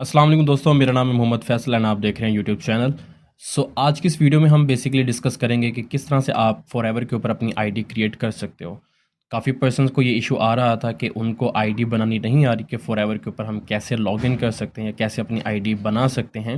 अस्सलाम वालेकुम दोस्तों, मेरा नाम है मोहम्मद फैसल एंड आप देख रहे हैं यूट्यूब चैनल। आज की इस वीडियो में हम बेसिकली डिस्कस करेंगे कि किस तरह से आप फॉरएवर के ऊपर अपनी आईडी क्रिएट कर सकते हो। काफ़ी पर्सन्स को ये इशू आ रहा था कि उनको आईडी बनानी नहीं आ रही कि फॉरएवर के ऊपर हम कैसे लॉगिन कर सकते हैं या कैसे अपनी आईडी बना सकते हैं।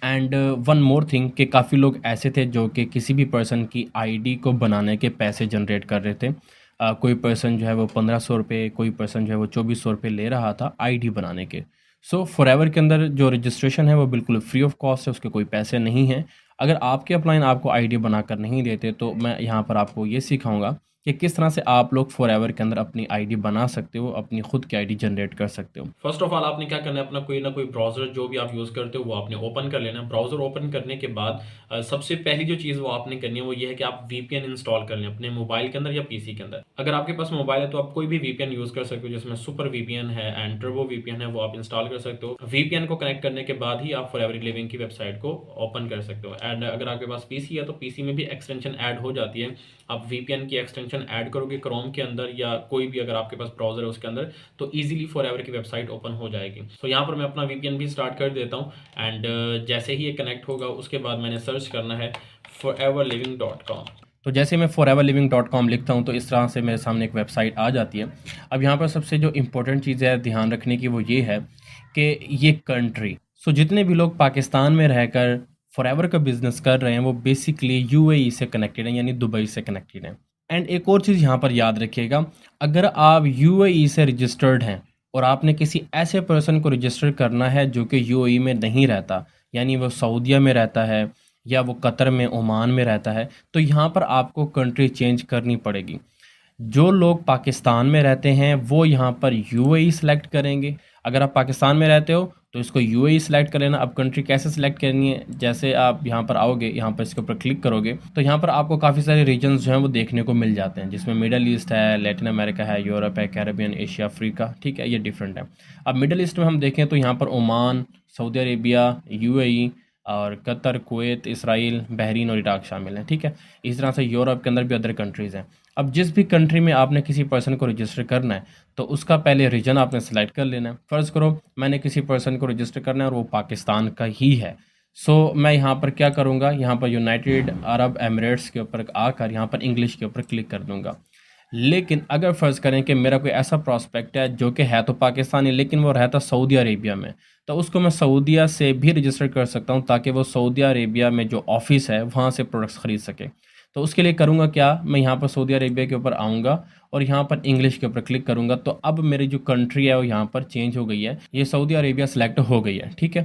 एंड वन मोर थिंग कि काफ़ी लोग ऐसे थे जो कि किसी भी पर्सन की आईडी को बनाने के पैसे जनरेट कर रहे थे। कोई पर्सन जो है वो 1500 रुपये, कोई पर्सन जो है वो 2400 रुपये ले रहा था आईडी बनाने के। फॉरएवर के अंदर जो रजिस्ट्रेशन है वो बिल्कुल फ्री ऑफ कॉस्ट है, उसके कोई पैसे नहीं हैं। अगर आपके अपलाइन आपको आईडी बनाकर नहीं देते तो मैं यहाँ पर आपको ये सिखाऊंगा कि किस तरह से आप लोग फॉरएवर के अंदर अपनी आईडी बना सकते हो, अपनी खुद की आईडी जनरेट कर सकते हो। फर्स्ट ऑफ ऑल आपने क्या करना है, अपना कोई ना कोई ब्राउज़र जो भी आप यूज़ करते हो वो आपने ओपन कर लेना है। ब्राउज़र ओपन करने के बाद सबसे पहली जो चीज़ वो आपने करनी है वो ये है कि आप वीपीएन इंस्टॉल कर लें अपने मोबाइल के अंदर या पीसी के अंदर। अगर आपके पास मोबाइल है तो आप कोई भी वीपीएन यूज़ कर सकते हो, जिसमें सुपर वीपीएन है एंड टर्बो वीपीएन है, वो आप इंस्टॉल कर सकते हो। वीपीएन को कनेक्ट करने के बाद ही आप फॉरएवर लिविंग की वेबसाइट को ओपन कर सकते हो। एंड अगर आपके पास पीसी है तो पीसी में भी एक्सटेंशन ऐड हो जाती है। आप वीपीएन की एक्सटेंशन ऐड करोगे क्रोम के अंदर या कोई भी अगर आपके पास ब्राउज़र है उसके अंदर, तो इजीली फॉरएवर की वेबसाइट ओपन हो जाएगी। यहाँ पर मैं अपना वीपीएन भी स्टार्ट कर देता हूँ एंड जैसे ही ये कनेक्ट होगा उसके बाद मैंने सर्च करना है foreverliving.com। तो जैसे मैं foreverliving.com लिखता हूँ तो इस तरह से मेरे सामने एक वेबसाइट आ जाती है। अब यहाँ पर सबसे जो इम्पोर्टेंट चीज़ है ध्यान रखने की वो ये है कि ये कंट्री, जितने भी लोग पाकिस्तान में रहकर फॉरएवर का बिज़नेस कर रहे हैं वो बेसिकली यूएई से कनेक्टेड हैं, यानी दुबई से कनेक्टेड हैं। एंड एक और चीज़ यहाँ पर याद रखिएगा, अगर आप यूएई से रजिस्टर्ड हैं और आपने किसी ऐसे पर्सन को रजिस्टर करना है जो कि यूएई में नहीं रहता, यानी वो सऊदीया में रहता है या वो कतर में, ओमान में रहता है, तो यहाँ पर आपको कंट्री चेंज करनी पड़ेगी। जो लोग पाकिस्तान में रहते हैं वो यहाँ पर यूएई सेलेक्ट करेंगे। अगर आप पाकिस्तान में रहते हो तो इसको यूएई सेलेक्ट कर लेना। अब कंट्री कैसे सेलेक्ट करनी है, जैसे आप यहाँ पर आओगे, यहाँ पर इसके ऊपर क्लिक करोगे तो यहाँ पर आपको काफ़ी सारे रीजन्स जो हैं वो देखने को मिल जाते हैं, जिसमें मिडल ईस्ट है, लैटिन अमेरिका है, यूरोप है, कैरेबियन, एशिया, अफ्रीका, ठीक है, ये डिफरेंट है। अब मिडल ईस्ट में हम देखें तो यहाँ पर ओमान, सऊदी अरेबिया, यूएई और कतर, कुवैत, इसराइल, बहरीन और इराक शामिल हैं, ठीक है। इस तरह से यूरोप के अंदर भी अदर कंट्रीज़ हैं। अब जिस भी कंट्री में आपने किसी पर्सन को रजिस्टर करना है तो उसका पहले रीजन आपने सेलेक्ट कर लेना है। फ़र्ज़ करो मैंने किसी पर्सन को रजिस्टर करना है और वो पाकिस्तान का ही है। मैं यहाँ पर क्या करूँगा, यहाँ पर यूनाइटेड अरब एमिरेट्स के ऊपर आकर यहाँ पर इंग्लिश के ऊपर क्लिक कर दूँगा। लेकिन अगर फ़र्ज़ करें कि मेरा कोई ऐसा प्रॉस्पेक्ट है जो कि है तो पाकिस्तानी लेकिन वो रहता सऊदी अरेबिया में, तो उसको मैं सऊदीया से भी रजिस्टर कर सकता हूँ ताकि वो सऊदी अरेबिया में जो ऑफ़िस है वहाँ से प्रोडक्ट्स ख़रीद सके। तो उसके लिए करूँगा क्या, मैं यहाँ पर सऊदी अरेबिया के ऊपर आऊँगा और यहाँ पर इंग्लिश के ऊपर क्लिक करूँगा तो अब मेरी जो कंट्री है वो यहाँ पर चेंज हो गई है, ये सऊदी अरेबिया सेलेक्ट हो गई है, ठीक है।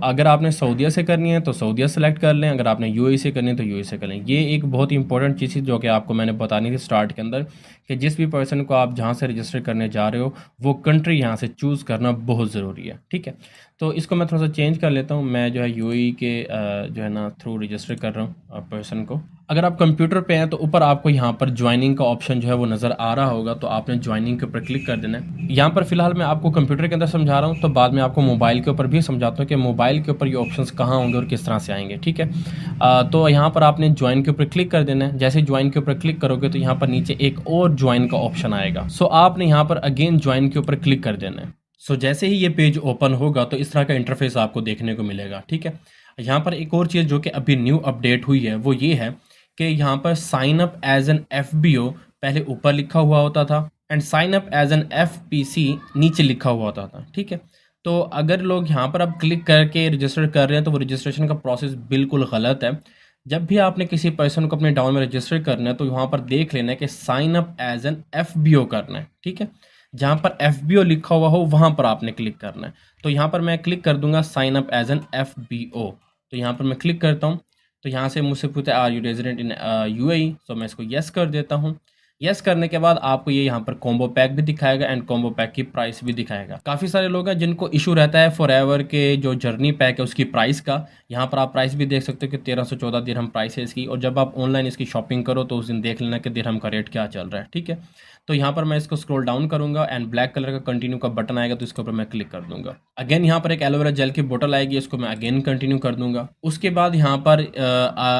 अगर आपने सऊदीया से करनी है तो सऊदीया सेलेक्ट कर लें, अगर आपने यूएई से करनी है तो यूएई से कर लें। ये एक बहुत ही इंपॉर्टेंट चीज़ है जो कि आपको मैंने बतानी थी स्टार्ट के अंदर, कि जिस भी पर्सन को आप जहाँ से रजिस्टर करने जा रहे हो वो कंट्री यहाँ से चूज़ करना बहुत ज़रूरी है, ठीक है। तो इसको मैं थोड़ा सा चेंज कर लेता हूँ। मैं जो है यूएई के जो है ना थ्रू रजिस्टर कर रहा हूँ पर्सन को। अगर आप कंप्यूटर पे हैं तो ऊपर आपको यहाँ पर ज्वाइनिंग का ऑप्शन जो है वो नज़र आ रहा होगा, तो आपने ज्वाइनिंग के ऊपर क्लिक कर देना है। यहाँ पर फिलहाल मैं आपको कंप्यूटर के अंदर समझा रहा हूँ, तो बाद में आपको मोबाइल के ऊपर भी समझाता हूँ कि मोबाइल के ऊपर ये ऑप्शंस कहाँ होंगे और किस तरह से आएंगे, ठीक है। तो यहाँ पर आपने ज्वाइन के ऊपर क्लिक कर देना है। जैसे ज्वाइन के ऊपर क्लिक करोगे तो यहाँ पर नीचे एक और ज्वाइन का ऑप्शन आएगा। आपने यहाँ पर अगेन ज्वाइन के ऊपर क्लिक कर देना है। जैसे ही ये पेज ओपन होगा तो इस तरह का इंटरफेस आपको देखने को मिलेगा, ठीक है। यहाँ पर एक और चीज़ जो कि अभी न्यू अपडेट हुई है वो ये है कि यहाँ पर sign up as an FBO पहले ऊपर लिखा हुआ होता था and sign up as an FPC नीचे लिखा हुआ होता था, ठीक है। तो अगर लोग यहाँ पर अब क्लिक करके रजिस्टर कर रहे हैं तो वो रजिस्ट्रेशन का प्रोसेस बिल्कुल गलत है। जब भी आपने किसी पर्सन को अपने डाउन में रजिस्टर करना है तो वहाँ पर देख लेना है कि sign up as an FBO करना है, ठीक है। जहाँ पर एफबीओ लिखा हुआ हो वहाँ पर आपने क्लिक करना है। तो यहाँ पर मैं क्लिक कर दूंगा sign up as an FBO. तो यहाँ पर मैं क्लिक करता हूँ तो यहाँ से मुझसे पूछता है are you resident in UAE, तो मैं इसको येस कर देता हूँ। येस करने के बाद आपको ये यहाँ पर कॉम्बो पैक भी दिखाएगा एंड कॉम्बो पैक की प्राइस भी दिखाएगा। काफ़ी सारे लोग हैं जिनको इशू रहता है फॉरएवर के जो जर्नी पैक है उसकी प्राइस का। यहाँ पर आप प्राइस भी देख सकते हो कि 1314 दिरहम प्राइस है इसकी, और जब आप ऑनलाइन इसकी शॉपिंग करो तो उस दिन देख लेना कि दिरहम का रेट क्या चल रहा है, ठीक है। तो यहाँ पर मैं इसको स्क्रॉल डाउन करूँगा एंड ब्लैक कलर का कंटिन्यू का बटन आएगा तो इसके ऊपर मैं क्लिक कर दूंगा। अगेन यहाँ पर एक एलोवेरा जेल की बोतल आएगी, इसको मैं अगेन कंटिन्यू कर दूंगा। उसके बाद यहाँ पर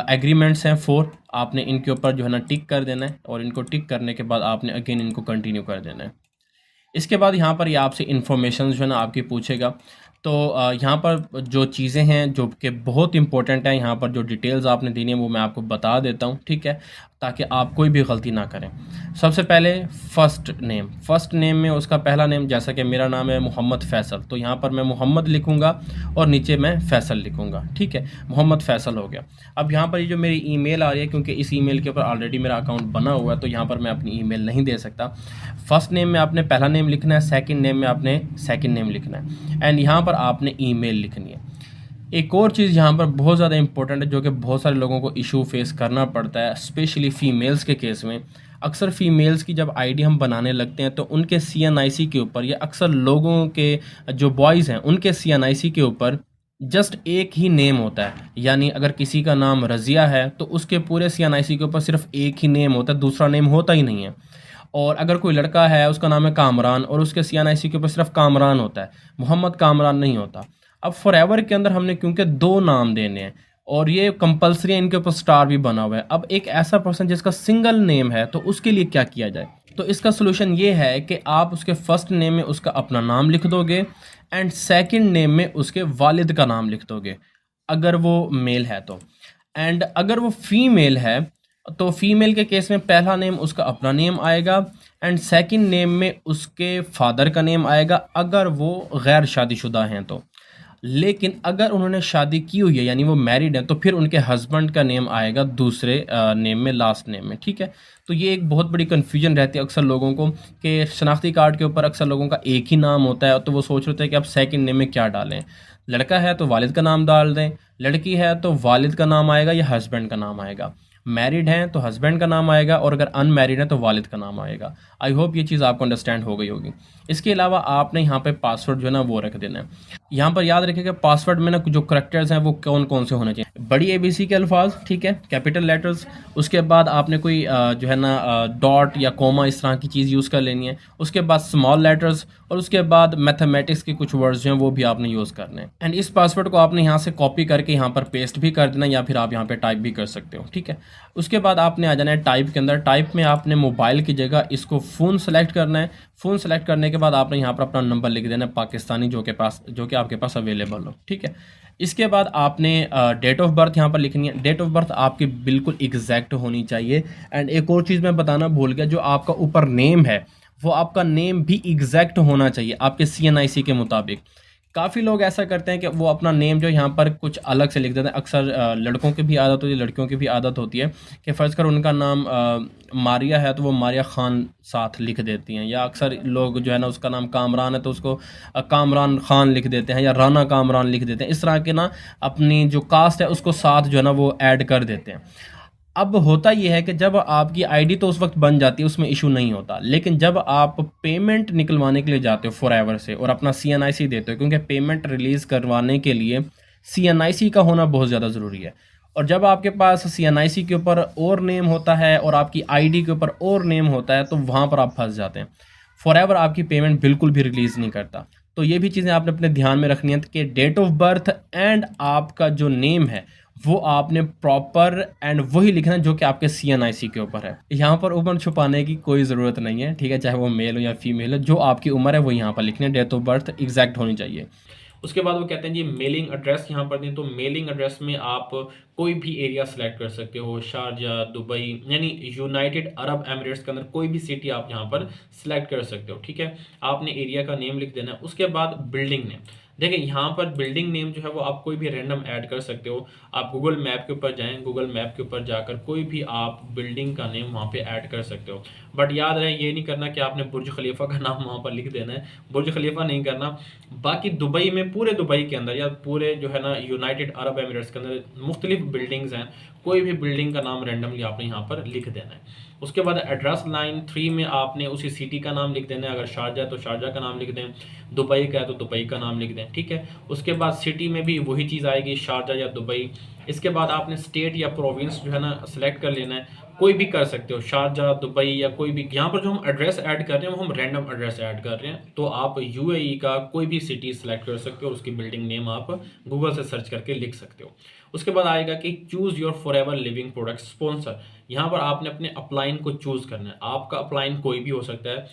एग्रीमेंट्स हैं 4, आपने इनके ऊपर जो है ना टिक कर देना है और इनको टिक करने के बाद आपने अगेन इनको कंटिन्यू कर देना है। इसके बाद यहाँ पर ये आपसे इन्फॉर्मेशन जो है ना आपकी पूछेगा तो यहाँ पर जो चीज़ें हैं जो कि बहुत इंपॉर्टेंट हैं, यहाँ पर जो डिटेल्स आपने देनी है वो मैं आपको बता देता हूँ, ठीक है, ताकि आप कोई भी गलती ना करें। सबसे पहले फर्स्ट नेम में उसका पहला नेम, जैसा कि मेरा नाम है मोहम्मद फ़ैसल, तो यहाँ पर मैं मोहम्मद लिखूँगा और नीचे मैं फ़ैसल लिखूँगा, ठीक है, मोहम्मद फ़ैसल हो गया। अब यहाँ पर ये जो मेरी ईमेल आ रही है, क्योंकि इस ईमेल के ऊपर ऑलरेडी मेरा अकाउंट बना हुआ है, तो यहाँ पर मैं अपनी ईमेल नहीं दे सकता। फर्स्ट नेम में आपने पहला नेम लिखना है, सेकंड नेम में आपने सेकंड नेम लिखना है, एंड यहाँ पर आपने ईमेल लिखनी है। एक और चीज़ यहाँ पर बहुत ज़्यादा इंपॉर्टेंट है, जो कि बहुत सारे लोगों को इशू फेस करना पड़ता है, स्पेशली फ़ीमेल्स के केस में। अक्सर फ़ीमेल्स की जब आईडी हम बनाने लगते हैं तो उनके CNIC के ऊपर, या अक्सर लोगों के जो बॉयज़ हैं उनके CNIC के ऊपर जस्ट एक ही नेम होता है। यानी अगर किसी का नाम रज़िया है तो उसके पूरे CNIC के ऊपर सिर्फ एक ही नेम होता है, दूसरा नेम होता ही नहीं है। और अगर कोई लड़का है उसका नाम है कामरान और उसके CNIC के ऊपर सिर्फ कामरान होता है, मोहम्मद कामरान नहीं होता। अब फॉरएवर के अंदर हमने क्योंकि 2 नाम देने हैं और ये कंपलसरी है, इनके ऊपर स्टार भी बना हुआ है। अब एक ऐसा पर्सन जिसका सिंगल नेम है, तो उसके लिए क्या किया जाए? तो इसका सॉल्यूशन ये है कि आप उसके फर्स्ट नेम में उसका अपना नाम लिख दोगे एंड सेकंड नेम में उसके वालिद का नाम लिख दोगे, अगर वो मेल है तो। एंड अगर वो फीमेल है तो फीमेल के केस में पहला नेम उसका अपना नेम आएगा एंड सेकंड नेम में उसके फादर का नेम आएगा, अगर वो गैर शादीशुदा हैं तो। लेकिन अगर उन्होंने शादी की हुई है, यानी वो मैरिड हैं, तो फिर उनके हस्बैंड का नेम आएगा दूसरे नेम में, लास्ट नेम में, ठीक है। तो ये एक बहुत बड़ी कन्फ्यूजन रहती है अक्सर लोगों को कि शनाख्ती कार्ड के ऊपर अक्सर लोगों का एक ही नाम होता है, तो वो सोच रहे थे कि अब सेकंड नेम में क्या डालें। लड़का है तो वालिद का नाम डाल दें, लड़की है तो वालिद का नाम आएगा या हस्बैंड का नाम आएगा, मैरिड हैं तो हस्बैंड का नाम आएगा, और अगर अनमैरिड हैं तो वालिद का नाम आएगा। आई होप ये चीज़ आपको अंडरस्टैंड हो गई होगी। इसके अलावा आपने यहाँ पे पासवर्ड जो है ना वो रख देना है। यहाँ पर याद रखिएगा पासवर्ड में ना जो करैक्टर्स हैं वो कौन कौन से होने चाहिए। बड़ी ABC के अल्फाज, ठीक है, कैपिटल लेटर्स, उसके बाद आपने कोई जो है ना डॉट या कोमा इस तरह की चीज़ यूज़ कर लेनी है, उसके बाद स्मॉल लेटर्स, और उसके बाद मैथमेटिक्स के कुछ वर्ड्स जो हैं वो भी आपने यूज़ करने हैं। एंड इस पासवर्ड को आपने यहाँ से कॉपी करके यहाँ पर पेस्ट भी कर देना, या फिर आप यहाँ पे टाइप भी कर सकते हो, ठीक है। उसके बाद आपने आ जाना है टाइप के अंदर। टाइप में आपने मोबाइल की जगह इसको फ़ोन सेलेक्ट करना है। फ़ोन सेलेक्ट करने के बाद आपने यहाँ पर अपना नंबर लिख देना है पाकिस्तानी, जो कि आपके पास अवेलेबल हो, ठीक है। इसके बाद आपने डेट ऑफ बर्थ यहाँ पर लिखनी है। डेट ऑफ बर्थ आपकी बिल्कुल एग्जैक्ट होनी चाहिए। एंड एक और चीज़ मैं बताना भूल गया, जो आपका ऊपर नेम है वो आपका नेम भी एग्जैक्ट होना चाहिए आपके CNIC के मुताबिक। काफ़ी लोग ऐसा करते हैं कि वो अपना नेम जो यहाँ पर कुछ अलग से लिख देते हैं। अक्सर लड़कों की भी आदत होती है, लड़कियों की भी आदत होती है कि फ़र्ज़ कर उनका नाम मारिया है तो वो मारिया ख़ान साथ लिख देती हैं, या अक्सर लोग जो है ना उसका नाम कामरान है तो उसको कामरान ख़ान लिख देते हैं, या राना कामरान लिख देते हैं। इस तरह के ना अपनी जो कास्ट है उसको साथ जो है ना वो ऐड कर देते हैं। अब होता ये है कि जब आपकी आईडी तो उस वक्त बन जाती है, उसमें इशू नहीं होता, लेकिन जब आप पेमेंट निकलवाने के लिए जाते हो फॉरएवर से और अपना CNIC देते हो, क्योंकि पेमेंट रिलीज़ करवाने के लिए CNIC का होना बहुत ज़्यादा ज़रूरी है। और जब आपके पास CNIC के ऊपर और नेम होता है और आपकी आईडी के ऊपर और नेम होता है, तो वहाँ पर आप फंस जाते हैं। फॉरएवर आपकी पेमेंट बिल्कुल भी रिलीज़ नहीं करता। तो ये भी चीज़ें आपने अपने ध्यान में रखनी है कि डेट ऑफ बर्थ एंड आपका जो नेम है वो आपने प्रॉपर एंड वही लिखना है जो कि आपके CNIC के ऊपर है। यहाँ पर उम्र छुपाने की कोई ज़रूरत नहीं है, ठीक है, चाहे वो मेल हो या फीमेल हो, जो आपकी उम्र है वो यहाँ पर लिखनी है, डेट ऑफ बर्थ एग्जैक्ट होनी चाहिए। उसके बाद वो कहते हैं जी मेलिंग एड्रेस यहाँ पर दें, तो मेलिंग एड्रेस में आप कोई भी एरिया सेलेक्ट कर सकते हो, शारजा, दुबई, यानी यूनाइटेड अरब एमिरेट्स के अंदर कोई भी सिटी आप यहाँ पर सेलेक्ट कर सकते हो, ठीक है। आपने एरिया का नेम लिख देना है। उसके बाद बिल्डिंग नेम, देखिए यहाँ पर बिल्डिंग नेम जो है वो आप कोई भी रैंडम ऐड कर सकते हो। आप गूगल मैप के ऊपर जाएं, गूगल मैप के ऊपर जाकर कोई भी आप बिल्डिंग का नेम वहाँ पे ऐड कर सकते हो। बट याद रहे ये नहीं करना कि आपने बुर्ज खलीफा का नाम वहाँ पर लिख देना है, बुर्ज खलीफा नहीं करना। बाकी दुबई में, पूरे दुबई के अंदर या पूरे जो है ना यूनाइटेड अरब एमिरेट्स के अंदर मुख्तलिफ बिल्डिंग्स हैं, कोई भी बिल्डिंग का नाम रैंडमली आपने यहाँ पर लिख देना है। उसके बाद एड्रेस लाइन 3 में आपने उसी सिटी का नाम लिख देना है। अगर शारजा है तो शारजा का नाम लिख दें, दुबई का है तो दुबई का नाम लिख दें, ठीक है। उसके बाद सिटी में भी वही चीज़ आएगी, शारजा या दुबई। इसके बाद आपने स्टेट या प्रोविंस जो है ना सेलेक्ट कर लेना है, कोई भी कर सकते हो, शारजा, दुबई या कोई भी। यहाँ पर जो हम एड्रेस ऐड कर रहे हैं वो हम रैंडम एड्रेस ऐड कर रहे हैं, तो आप UAE का कोई भी सिटी सेलेक्ट कर सकते हो और उसकी बिल्डिंग नेम आप गूगल से सर्च करके लिख सकते हो। उसके बाद आएगा कि choose your forever living product sponsor, यहाँ पर आपने अपने अपलाइन को चूज़ करना है। आपका अपलाइन कोई भी हो सकता है,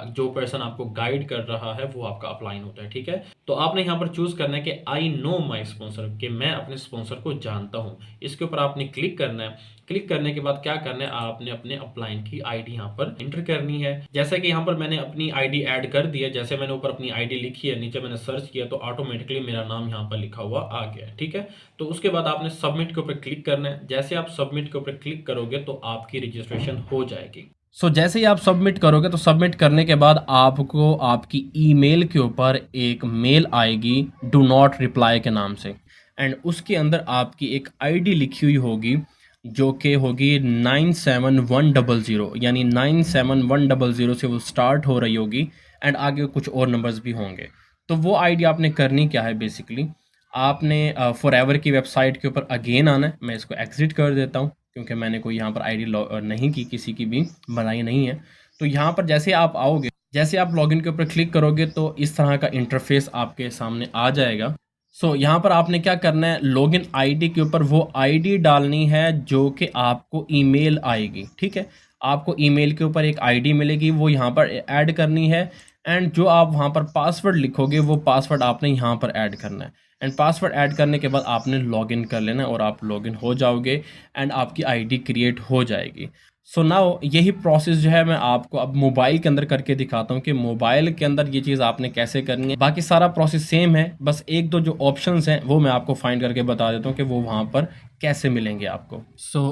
जो पर्सन आपको गाइड कर रहा है वो आपका अपलाइन होता है, ठीक है। तो आपने यहाँ पर चूज़ करना है कि आई नो माई स्पॉन्सर, कि मैं अपने स्पॉन्सर को जानता हूँ। इसके ऊपर आपने क्लिक करना है। क्लिक करने के बाद क्या करना है, आपने अपने अपलाइन की आईडी यहाँ पर एंटर करनी है। जैसे कि यहाँ पर मैंने अपनी आईडी ऐड कर दी है, जैसे मैंने ऊपर अपनी आईडी लिखी है, नीचे मैंने सर्च किया तो ऑटोमेटिकली मेरा नाम यहाँ पर लिखा हुआ आ गया है, ठीक है। तो उसके बाद आपने सबमिट के ऊपर क्लिक करना है। जैसे आप सबमिट के ऊपर क्लिक करोगे तो आपकी रजिस्ट्रेशन हो जाएगी। जैसे ही आप सबमिट करोगे तो सबमिट करने के बाद आपको आपकी ईमेल के ऊपर एक मेल आएगी डू नॉट रिप्लाई के नाम से, एंड उसके अंदर आपकी एक आईडी लिखी हुई होगी जो कि होगी 97100, यानी 97100 से वो स्टार्ट हो रही होगी, एंड आगे कुछ और नंबर्स भी होंगे। तो वो आईडी आपने करनी क्या है, बेसिकली आपने फॉरएवर की वेबसाइट के ऊपर अगेन आना है। मैं इसको एग्जिट कर देता हूँ क्योंकि मैंने कोई यहाँ पर आईडी नहीं की, किसी की भी बनाई नहीं है। तो यहाँ पर जैसे आप आओगे, जैसे आप लॉगिन के ऊपर क्लिक करोगे तो इस तरह का इंटरफेस आपके सामने आ जाएगा। यहाँ पर आपने क्या करना है, लॉगिन आईडी के ऊपर वो आईडी डालनी है जो कि आपको ईमेल आएगी, ठीक है। आपको ईमेल के ऊपर एक आईडी मिलेगी, वो यहाँ पर ऐड करनी है, एंड जो आप वहाँ पर पासवर्ड लिखोगे वो पासवर्ड आपने यहाँ पर ऐड करना है। एंड पासवर्ड ऐड करने के बाद आपने लॉगिन कर लेना है और आप लॉगिन हो जाओगे एंड आपकी आईडी क्रिएट हो जाएगी। नाउ यही प्रोसेस जो है मैं आपको अब मोबाइल के अंदर करके दिखाता हूँ कि मोबाइल के अंदर ये चीज़ आपने कैसे करनी है। बाकी सारा प्रोसेस सेम है, बस एक दो जो ऑप्शंस हैं वो मैं आपको फाइंड करके बता देता हूँ कि वो वहाँ पर कैसे मिलेंगे आपको।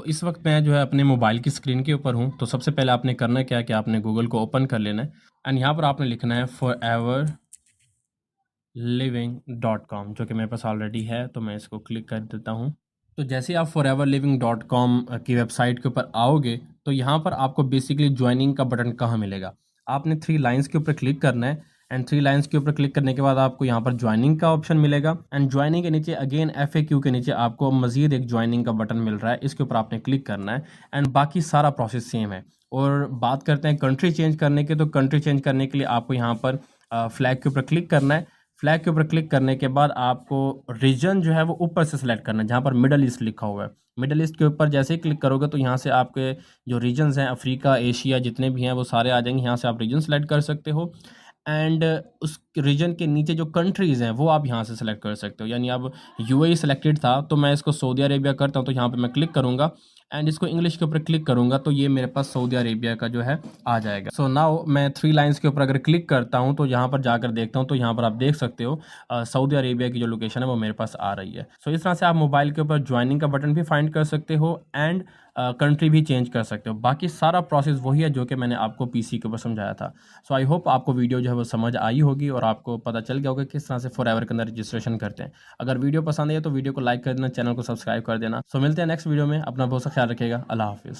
इस वक्त मैं जो है अपने मोबाइल की स्क्रीन के ऊपर हूँ। तो सबसे पहले आपने करना क्या है कि आपने गूगल को ओपन कर लेना है, एंड यहाँ पर आपने लिखना है foreverliving.com, जो कि मेरे पास ऑलरेडी है। तो मैं इसको क्लिक कर देता हूँ। तो जैसे आप foreverliving.com की वेबसाइट के ऊपर आओगे तो यहाँ पर आपको बेसिकली ज्वाइनिंग का बटन कहाँ मिलेगा, आपने 3 लाइंस के ऊपर क्लिक करना है, एंड 3 लाइंस के ऊपर क्लिक करने के बाद आपको यहाँ पर ज्वाइनिंग का ऑप्शन मिलेगा, एंड ज्वाइनिंग के नीचे अगेन FAQ के नीचे आपको मजीद एक ज्वाइनिंग का बटन मिल रहा है, इसके ऊपर आपने क्लिक करना है, एंड बाकी सारा प्रोसेस सेम है। और बात करते हैं कंट्री चेंज करने के, तो कंट्री चेंज करने के लिए आपको यहाँ पर फ्लैग के ऊपर क्लिक करना है। फ्लैग के ऊपर क्लिक करने के बाद आपको रीजन जो है वो ऊपर से सिलेक्ट करना है, जहाँ पर मिडल ईस्ट लिखा हुआ है। मिडल ईस्ट के ऊपर जैसे ही क्लिक करोगे तो यहाँ से आपके जो रीजन्स हैं, अफ्रीका, एशिया, जितने भी हैं वो सारे आ जाएंगे। यहाँ से आप रीजन सेलेक्ट कर सकते हो, एंड उस रीजन के नीचे जो कंट्रीज़ हैं वो आप यहाँ से सेलेक्ट कर सकते हो। यानी अब UAE सेलेक्टेड था तो मैं इसको सऊदी अरेबिया करता हूँ, तो यहाँ पे मैं क्लिक करूँगा एंड इसको इंग्लिश के ऊपर क्लिक करूँगा तो ये मेरे पास सऊदी अरेबिया का जो है आ जाएगा। नाउ मैं 3 लाइंस के ऊपर अगर क्लिक करता हूँ तो यहाँ पर जाकर देखता हूँ तो यहाँ पर आप देख सकते हो सऊदी अरेबिया की जो लोकेशन है वो मेरे पास आ रही है। इस तरह से आप मोबाइल के ऊपर ज्वाइनिंग का बटन भी फाइंड कर सकते हो एंड कंट्री भी चेंज कर सकते हो। बाकी सारा प्रोसेस वही है जो कि मैंने आपको PC के ऊपर समझाया था। आई होप आपको वीडियो जो है वो समझ आई होगी और आपको पता चल गया होगा किस तरह से फॉरएवर के अंदर रजिस्ट्रेशन करते हैं। अगर वीडियो पसंद है तो वीडियो को लाइक कर देना, चैनल को सब्सक्राइब कर देना। मिलते हैं नेक्स्ट वीडियो में। अपना बहुत सा ख्याल रखिएगा। अल्लाह हाफिज़।